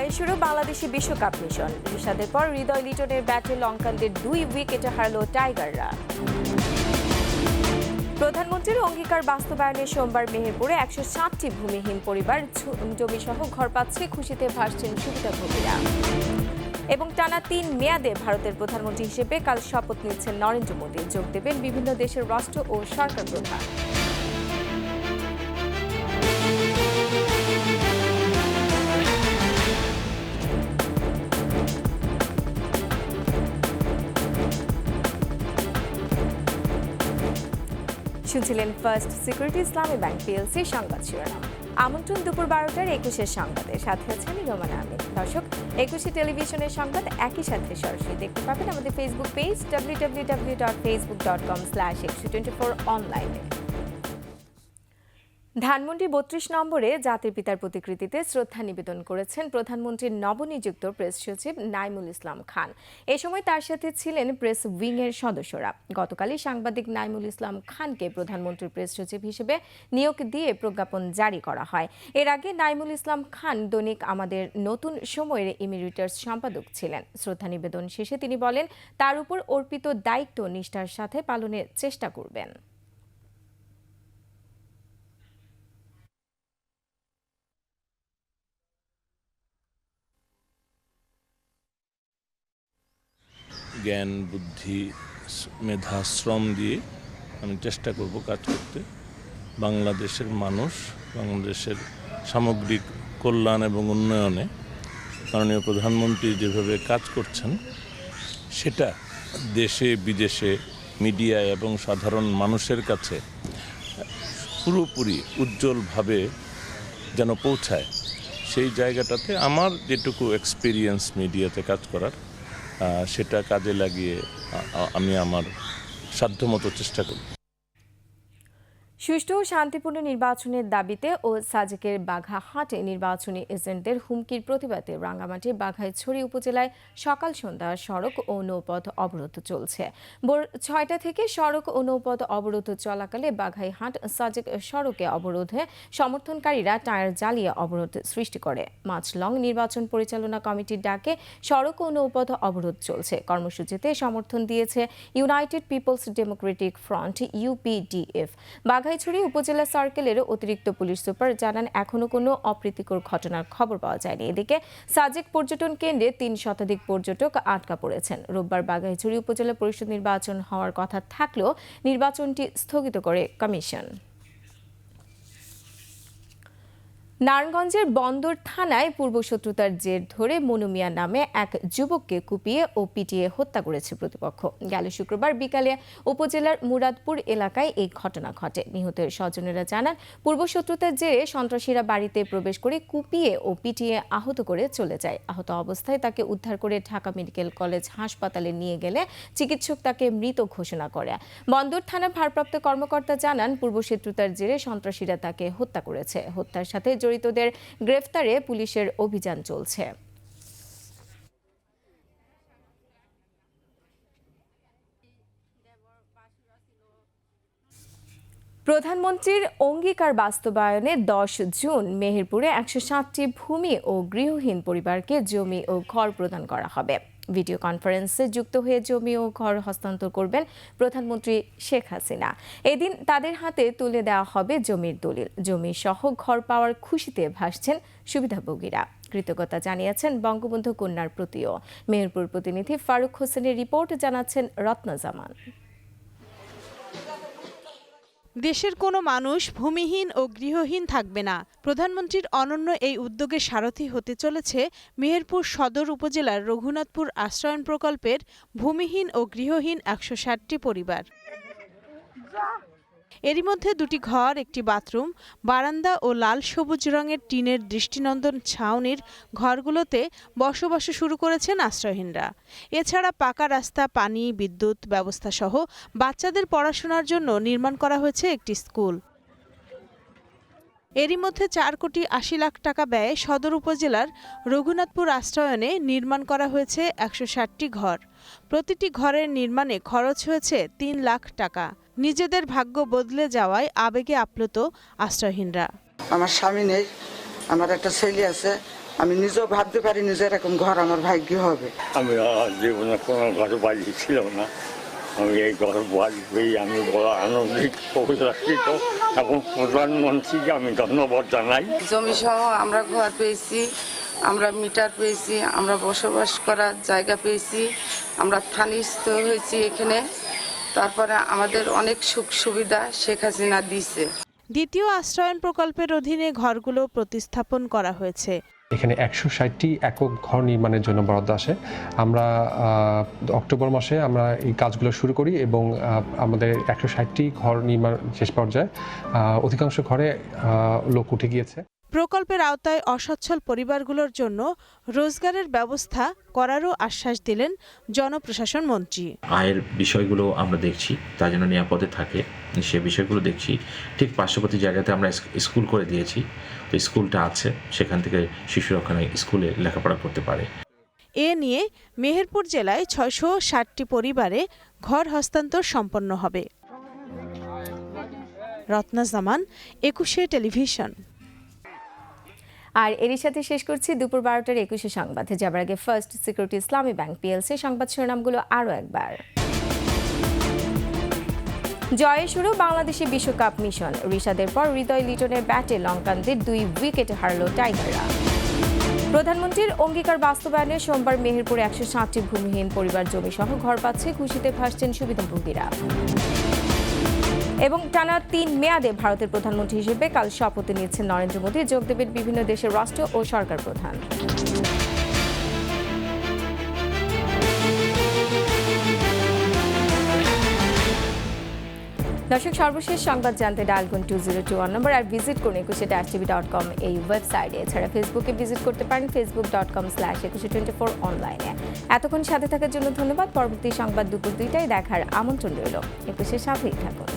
জয়ে শুরু বাংলাদেশি বিশ্বকাপ মিশন। রিশাদের পর হৃদয় লিটনের ব্যাটে লঙ্কানদের 2 উইকেটে হারল টাইগাররা। প্রধানমন্ত্রীর অঙ্গীকার বাস্তবায়নে সোমবার মেহেরপুরে 160টি ভূমিহীন পরিবার জমিসহ ঘর পাচ্ছে, খুশিতে ভাসছেন সুবিধাভোগীরা। এবং টানা 3 মেয়াদে ভারতের প্রধানমন্ত্রী হিসেবে কাল শপথ নিচ্ছেন নরেন্দ্র মোদী। যোগ দেবেন বিভিন্ন দেশের রাষ্ট্র ও সরকার প্রধান। শুনছিলেন ফার্স্ট সিকিউরিটি ইসলামী ব্যাংক পিএলসি সংবাদ শিরোনাম। আমন্ত্রণ দুপুর 12টার 21-এর সংবাদে, সাথে আছে আমি রোমানা আহমেদ। দর্শক, 21 টেলিভিশনের সংবাদ একই সাথে সরাসরি দেখতে পাবেন আমাদের ফেসবুক পেজ www.facebook.com/124 অনলাইনে। ধানমন্ডি 32 নম্বরে জাতির পিতার প্রতিকৃতিতে শ্রদ্ধা নিবেদন করেছেন প্রধানমন্ত্রীর নবনিযুক্ত প্রেস সচিব নাইমুল ইসলাম খান। এ সময় তার সাথে ছিলেন প্রেস উইংয়ের সদস্যরা। গতকালই সাংবাদিক নাইমুল ইসলাম খানকে প্রধানমন্ত্রীর প্রেস সচিব হিসেবে নিয়োগ দিয়ে প্রজ্ঞাপন জারি করা হয়। এর আগে নাইমুল ইসলাম খান দৈনিক আমাদের নতুন সময়ের ইমিরিটাস সম্পাদক ছিলেন। শ্রদ্ধা নিবেদন শেষে তিনি বলেন, তার উপর অর্পিত দায়িত্ব নিষ্ঠার সাথে পালনের চেষ্টা করবেন। জ্ঞান, বুদ্ধি, মেধা, শ্রম দিয়ে আমি চেষ্টা করব কাজ করতে। বাংলাদেশের মানুষ, বাংলাদেশের সামগ্রিক কল্যাণ এবং উন্নয়নে মাননীয় প্রধানমন্ত্রী যেভাবে কাজ করছেন, সেটা দেশে বিদেশে মিডিয়ায় এবং সাধারণ মানুষের কাছে পুরোপুরি উজ্জ্বলভাবে যেন পৌঁছায়, সেই জায়গাটাতে আমার যেটুকু এক্সপিরিয়েন্স মিডিয়াতে কাজ করার, সেটা কাজে লাগিয়ে আমি আমার সাধ্যমতো চেষ্টা করি। সুষ্ঠু ও শান্তিপূর্ণ নির্বাচনের দাবিতে ও সাজেকের বাঘাহাটে নির্বাচনী এজেন্টদের হুমকির প্রতিবাদে রাঙ্গামাটির বাঘাইছড়ি উপজেলায় সকাল সন্ধ্যা সড়ক ও নৌপথ অবরোধ চলছে। ভোর 6টা থেকে সড়ক ও নৌপথ অবরোধ চলাকালে বাঘাইহাট সাজেক সড়কে অবরোধে সমর্থনকারীরা টায়ার জ্বালিয়ে অবরোধ সৃষ্টি করে। মাছলং নির্বাচন পরিচালনা কমিটির ডাকে সড়ক ও নৌপথ অবরোধ চলছে। কর্মসূচিতে সমর্থন দিয়েছে United people's Democratic front UPDF. Baghaichhari উপজেলা সার্কেলের অতিরিক্ত পুলিশ সুপার জানান, এখনো কোনো অপ্রীতিকর ঘটনার খবর পাওয়া যায়নি। এদিকে সাজেক পর্যটন কেন্দ্রে 3 শতাধিক পর্যটক আটকা পড়েছেন। রোববার বাঘাইছড়ি উপজেলা পরিষদ নির্বাচন হওয়ার কথা থাকলেও নির্বাচনটি স্থগিত করে কমিশন। নারায়ণগঞ্জের বন্দর থানায় পূর্বশত্রুতার জের ধরে মনু মিয়া নামে এক যুবককে কুপিয়ে ও পিটিয়ে হত্যা করেছে প্রতিপক্ষ। গেল শুক্রবার বিকালে উপজেলার মুরাদপুর এলাকায় এই ঘটনা ঘটে। নিহতের স্বজনেরা জানান, পূর্বশত্রুতার জেরে সন্ত্রাসীরা বাড়িতে প্রবেশ করে কুপিয়ে ও পিটিয়ে আহত করে চলে যায়। আহত অবস্থায় তাকে উদ্ধার করে ঢাকা মেডিকেল কলেজ হাসপাতালে নিয়ে গেলে চিকিৎসক তাকে মৃত ঘোষণা করে। বন্দর থানার ভারপ্রাপ্ত কর্মকর্তা জানান, পূর্বশত্রুতার জেরে সন্ত্রাসীরা তাকে হত্যা করেছে। হত্যার সাথে জড়িতদের গ্রেফতারে পুলিশের অভিযান চলছে। প্রধানমন্ত্রীর অঙ্গীকার বাস্তবায়নে 10 জুন মেহেরপুরে 160টি ভূমি ও গৃহহীন পরিবারকে জমি ও ঘর প্রদান করা হবে। ভিডিও কনফারেন্সে যুক্ত হয়ে জমি ও ঘর হস্তান্তর করবেন প্রধানমন্ত্রী শেখ হাসিনা। এদিন তাদের হাতে তুলে দেওয়া হবে জমির দলিল। জমি সহ ঘর পাওয়ার খুশিতে ভাসছেন সুবিধাভোগীরা। কৃতজ্ঞতা জানিয়েছেন বঙ্গবন্ধু কন্যার প্রতিও। মেহেরপুর প্রতিনিধি ফারুক হোসেনের রিপোর্ট, জানাচ্ছেন রত্না জামান। দেশের কোনো মানুষ ভূমিহীন ও গৃহহীন থাকবে না। প্রধানমন্ত্রীর অনন্য এই উদ্যোগের সারথি হতে চলেছে মেহেরপুর সদর উপজেলার রঘুনাথপুর আশ্রয়ণ প্রকল্পের ভূমিহীন ও গৃহহীন 160টি পরিবার। এরই মধ্যে 2টি ঘর, একটি বাথরুম, বারান্দা ও লাল সবুজ রঙের টিনের দৃষ্টিনন্দন ছাউনির ঘরগুলোতে বসবাস শুরু করেছেন আশ্রয়হীনরা। এছাড়া পাকা রাস্তা, পানি, বিদ্যুৎ ব্যবস্থা সহ বাচ্চাদের পড়াশোনার জন্য নির্মাণ করা হয়েছে একটি স্কুল। এরই মধ্যে 4 কোটি 80 লাখ টাকা ব্যয়ে সদর উপজেলার রঘুনাথপুর আশ্রয়নে নির্মাণ করা হয়েছে 160টি ঘর। প্রতিটি ঘরের নির্মাণে খরচ হয়েছে 3 লাখ টাকা। নিজেদের ভাগ্য বদলে যাওয়ায় আবেগে আপ্লুত আশ্রয়হীনরা। আমার স্বামী নেই, আমার একটা ছেলে আছে, আমি নিজেও ভাবতে পারি নিজে এরকম ঘর আমার ভাগ্য হবে। আমি জীবনে কোনো ঘর বাড়ি ছিল না, আমি এই ঘর বাড়ি পেয়ে আমি বড় আনন্দিত প্রশাসিত এবং প্রধানমন্ত্রীকে আমি ধন্যবাদ জানাই। জমি সহ আমরা ঘর পেয়েছি, আমরা মিটার পেয়েছি, আমরা বসবাস করার জায়গা পেয়েছি, আমরা স্থানীয়স্থ হয়েছি এখানে। তারপরে আমাদের অনেক সুখ সুবিধা শেখ হাসিনা দিয়েছে। দ্বিতীয় আশ্রয়ন প্রকল্পের অধীনে ঘরগুলো প্রতিস্থাপন করা হয়েছে। এখানে 160টি একক ঘর নির্মাণের জন্য বরাদ্দ আসে। আমরা অক্টোবর মাসে আমরা এই কাজগুলো শুরু করি এবং আমাদের 160টি ঘর নির্মাণ শেষ পর্যায়ে অধিকাংশ ঘরে লোক উঠে গিয়েছে। প্রকল্পের আওতায় অসচ্ছল পরিবারগুলোর জন্য রোজগারের ব্যবস্থা করারও আশ্বাস দিলেন জনপ্রশাসন মন্ত্রী। আয়ের বিষয়গুলো আমরা দেখছি, তার জন্য নিরাপদে থাকে সে বিষয়গুলো দেখছি। ঠিক পার্শ্ববর্তী জায়গাতে আমরা স্কুল করে দিয়েছি, তো স্কুলটা আছে, সেখান থেকে শিশুরা ওখানে স্কুলে লেখাপড়া করতে পারে। এ নিয়ে মেহেরপুর জেলায় 660টি পরিবারে ঘর হস্তান্তর সম্পন্ন হবে। রত্না জামান, 21 টেলিভিশন। আর এরই সাথে শেষ করছি দুপুর 12টার 21 সংবাদে যাবার আগে ফার্স্ট সিকিউরিটি ইসলামী ব্যাংক পিএলসি সংবাদ শিরোনামগুলো আরও একবার। জয়ে শুরু বাংলাদেশি বিশ্বকাপ মিশন। ঋষাদের পর হৃদয় লিটনের ব্যাটে লঙ্কানদের 2 উইকেটে হারল টাইগাররা। প্রধানমন্ত্রীর অঙ্গীকার বাস্তবায়নে সোমবার মেহেরপুরে 107টি ভূমিহীন পরিবার জমি সহ ঘর পাচ্ছে, খুশিতে ভাসছেন সুবিধাভোগীরা। এবং টানা 3 মেয়াদে ভারতের প্রধানমন্ত্রী হিসেবে কাল শপথ নিয়েছেন নরেন্দ্র মোদী। যোগ দেবেন বিভিন্ন দেশের রাষ্ট্র ও সরকার প্রধান। দর্শক, সর্বশেষ সংবাদ জানতে ডায়াল করুন 2021 নম্বর আর ভিজিট করুন 21tv.com এই ওয়েবসাইটে। এছাড়া ফেসবুকে ভিজিট করতে পারেন facebook.com/2124 অনলাইনে। এতক্ষণ সাথে থাকার জন্য ধন্যবাদ। পরবর্তী সংবাদ দুপুর 2টায় দেখার আমন্ত্রণ রইল। 21-এর সাথেই থাকুন।